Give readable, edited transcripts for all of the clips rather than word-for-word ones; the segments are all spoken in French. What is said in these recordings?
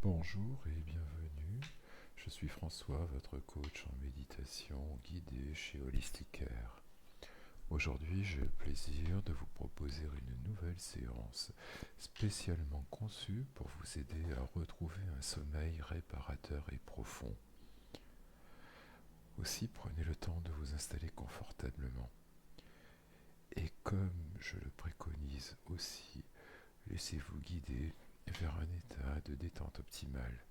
Bonjour et bienvenue. Je suis François, votre coach en méditation guidée chez Holistic Care. Aujourd'hui, j'ai le plaisir de vous proposer une nouvelle séance spécialement conçue pour vous aider à retrouver un sommeil réparateur et profond. Aussi, prenez le temps de vous installer confortablement. Et comme je le préconise aussi, laissez-vous guider vers un état de détente optimale.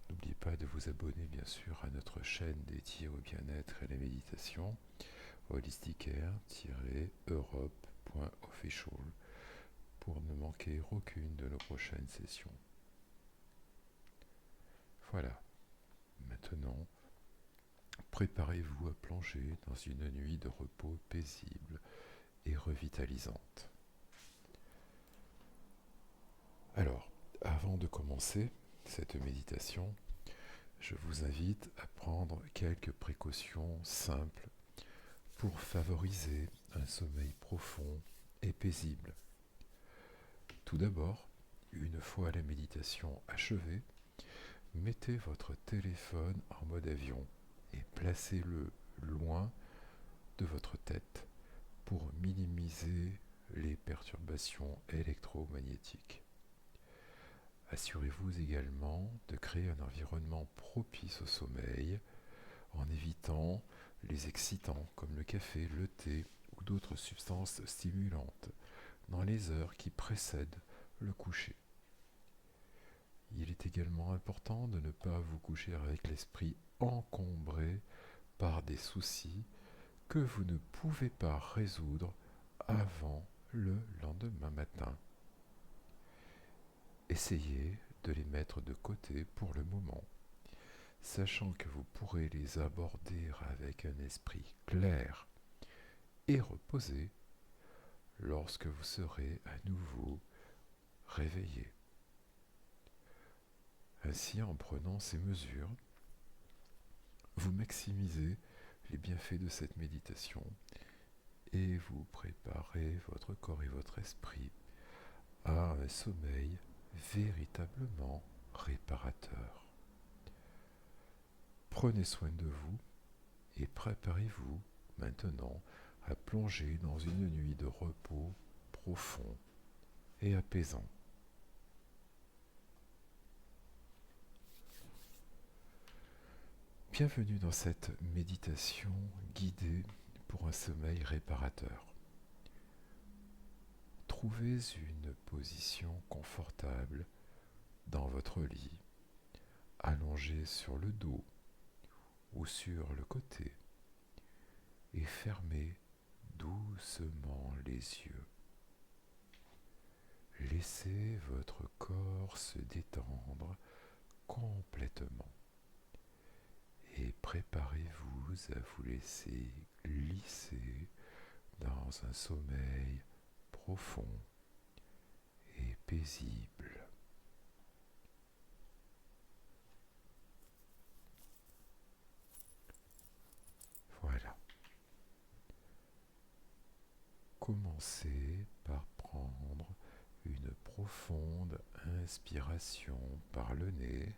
N'oubliez pas de vous abonner bien sûr à notre chaîne dédiée au bien-être et à la méditation, holisticaire-europe.official, pour ne manquer aucune de nos prochaines sessions. Voilà, maintenant, préparez-vous à plonger dans une nuit de repos paisible et revitalisante. Alors, avant de commencer cette méditation, je vous invite à prendre quelques précautions simples pour favoriser un sommeil profond et paisible. Tout d'abord, une fois la méditation achevée, mettez votre téléphone en mode avion et placez-le loin de votre tête pour minimiser les perturbations électromagnétiques. Assurez-vous également de créer un environnement propice au sommeil en évitant les excitants comme le café, le thé ou d'autres substances stimulantes dans les heures qui précèdent le coucher. Il est également important de ne pas vous coucher avec l'esprit encombré par des soucis que vous ne pouvez pas résoudre avant le lendemain matin. Essayez de les mettre de côté pour le moment, sachant que vous pourrez les aborder avec un esprit clair et reposé lorsque vous serez à nouveau réveillé. Ainsi, en prenant ces mesures, vous maximisez les bienfaits de cette méditation et vous préparez votre corps et votre esprit à un sommeil véritablement réparateur. Prenez soin de vous et préparez-vous maintenant à plonger dans une nuit de repos profond et apaisant. Bienvenue dans cette méditation guidée pour un sommeil réparateur. Trouvez une position confortable dans votre lit, allongé sur le dos ou sur le côté, et fermez doucement les yeux. Laissez votre corps se détendre complètement et préparez-vous à vous laisser glisser dans un sommeil profond et paisible. Voilà. Commencez par prendre une profonde inspiration par le nez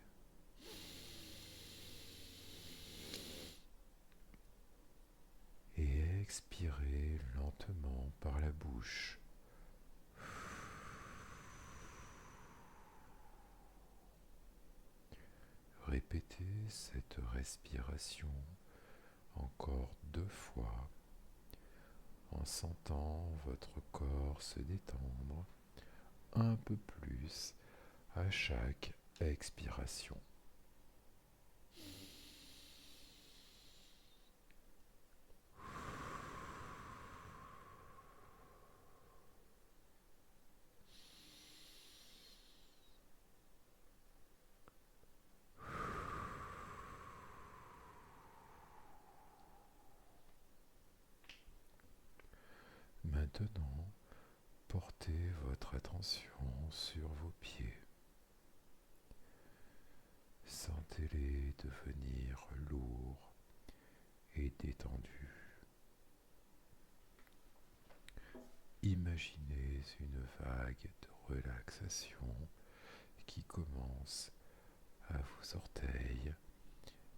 et expirez lentement par la bouche. Répétez cette respiration encore 2 fois en sentant votre corps se détendre un peu plus à chaque expiration. Maintenant, portez votre attention sur vos pieds. Sentez-les devenir lourds et détendus. Imaginez une vague de relaxation qui commence à vos orteils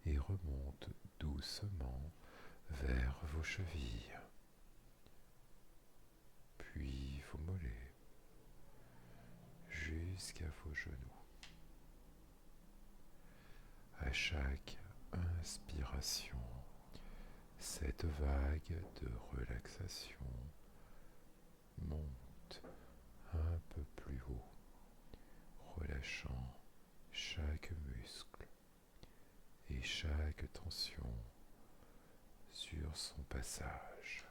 et remonte doucement vers vos chevilles, puis vos mollets, jusqu'à vos genoux. À chaque inspiration, cette vague de relaxation monte un peu plus haut, relâchant chaque muscle et chaque tension sur son passage.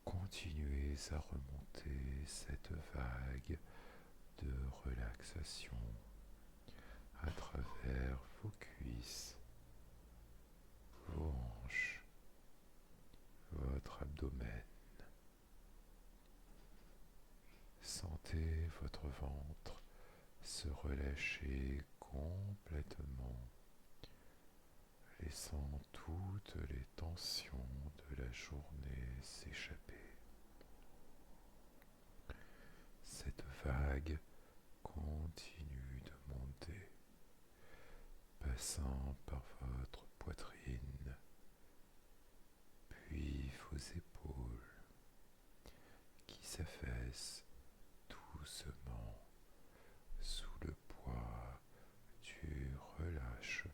Continuez à remonter cette vague de relaxation à travers vos cuisses, vos hanches, votre abdomen. Sentez votre ventre se relâcher complètement, laissant toutes les tensions de la journée s'échapper. Cette vague continue de monter, passant par votre poitrine, puis vos épaules, qui s'affaissent doucement sous le poids du relâchement.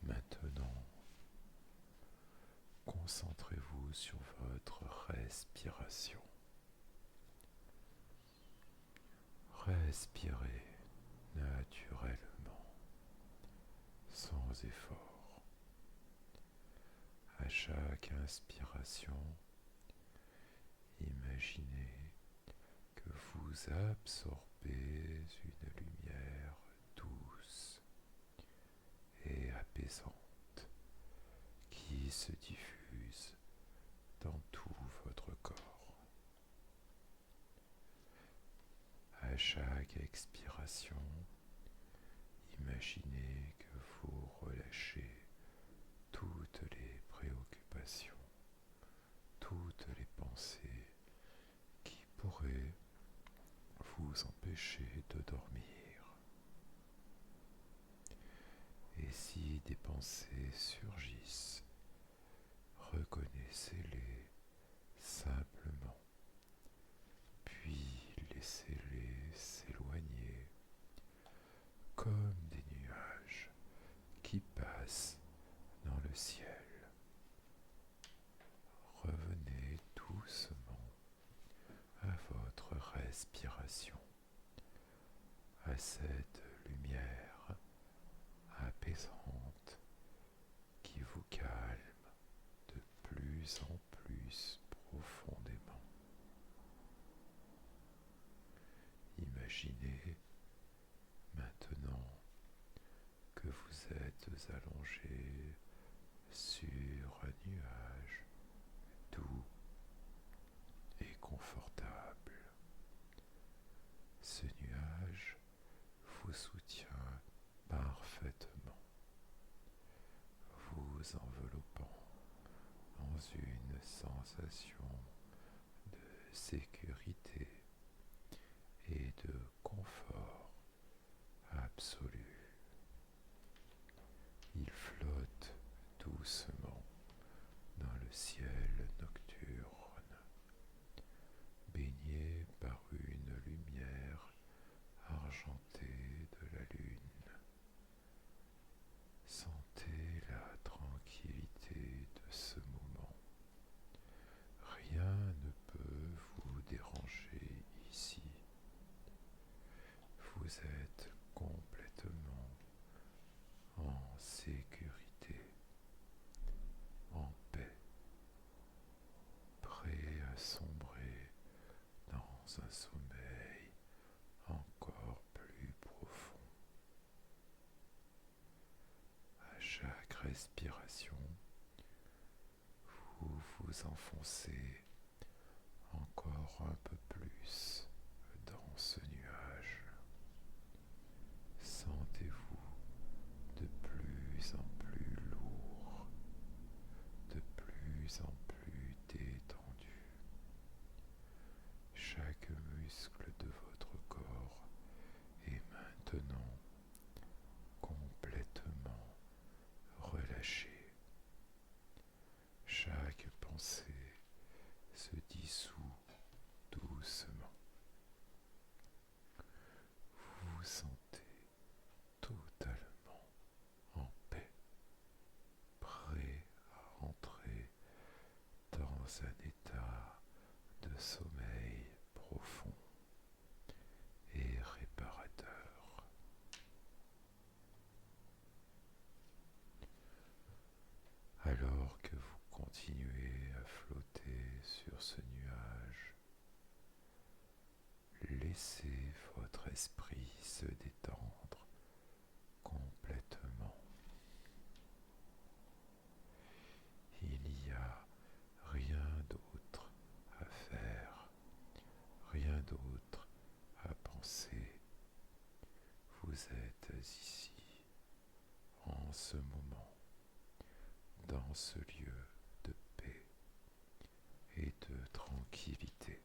Maintenant, concentrez-vous sur votre respiration. Respirez naturellement, sans effort. À chaque inspiration, imaginez que vous absorbez une lumière douce et apaisante qui se diffuse dans tout votre corps. À chaque expiration, imaginez que vous relâchez toutes les préoccupations, toutes les pensées qui pourraient vous empêcher de dormir. Et si des pensées surgissent, reconnaissez-les simplement, puis laissez-les s'éloigner comme des nuages qui passent dans le ciel. Revenez doucement à votre respiration, à cette lumière apaisante qui vous calme de plus en plus profondément. Imaginez maintenant que vous êtes allongé sur un nuage doux et confortable. Ce nuage vous soutient parfaitement, vous enveloppant dans une sensation de sécurité et de confort absolu. Il flotte doucement dans le ciel nocturne, baigné par une lumière argentée de la lune. Sentez la tranquillité de ce moment. Rien ne peut vous déranger ici. Vous êtes complètement en sécurité, en paix, prêt à sombrer dans un sommeil encore plus profond. À chaque respiration, vous vous enfoncez encore un peu plus dans ce nuage. Sentez-vous de plus en plus lourd, de plus en plus détendu. Alors que vous continuez à flotter sur ce nuage, laissez votre esprit se détendre complètement. Il n'y a rien d'autre à faire, rien d'autre à penser. Vous êtes ici, en ce moment, dans ce lieu de paix et de tranquillité.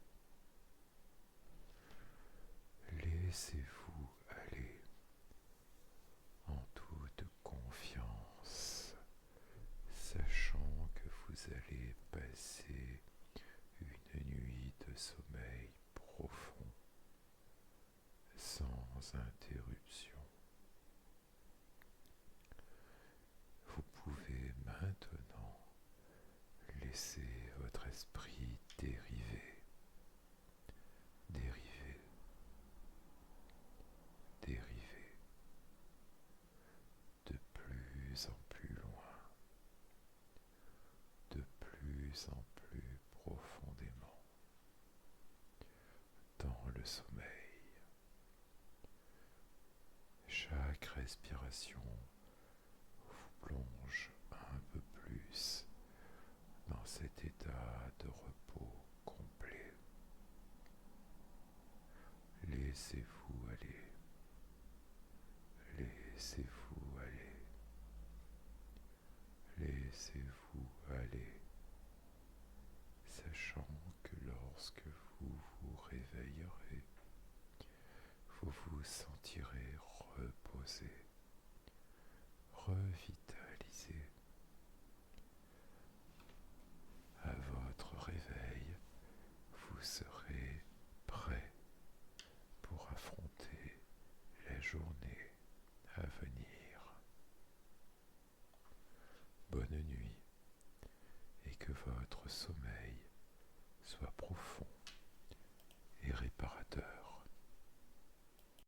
Laissez-vous aller en toute confiance, sachant que vous allez passer une nuit de sommeil profond, sans interruption. Vous pouvez maintenant laisser votre esprit dériver, dériver, dériver de plus en plus loin, de plus en plus profondément dans le sommeil. Chaque respiration vous plonge un peu plus dans cet état de repos complet. Laissez-vous aller, laissez-vous aller, laissez-vous aller, sachant que lorsque vous vous réveillerez, vous vous sentirez reposé, revitalisé. À votre réveil, vous serez prêt pour affronter la journée à venir. Bonne nuit.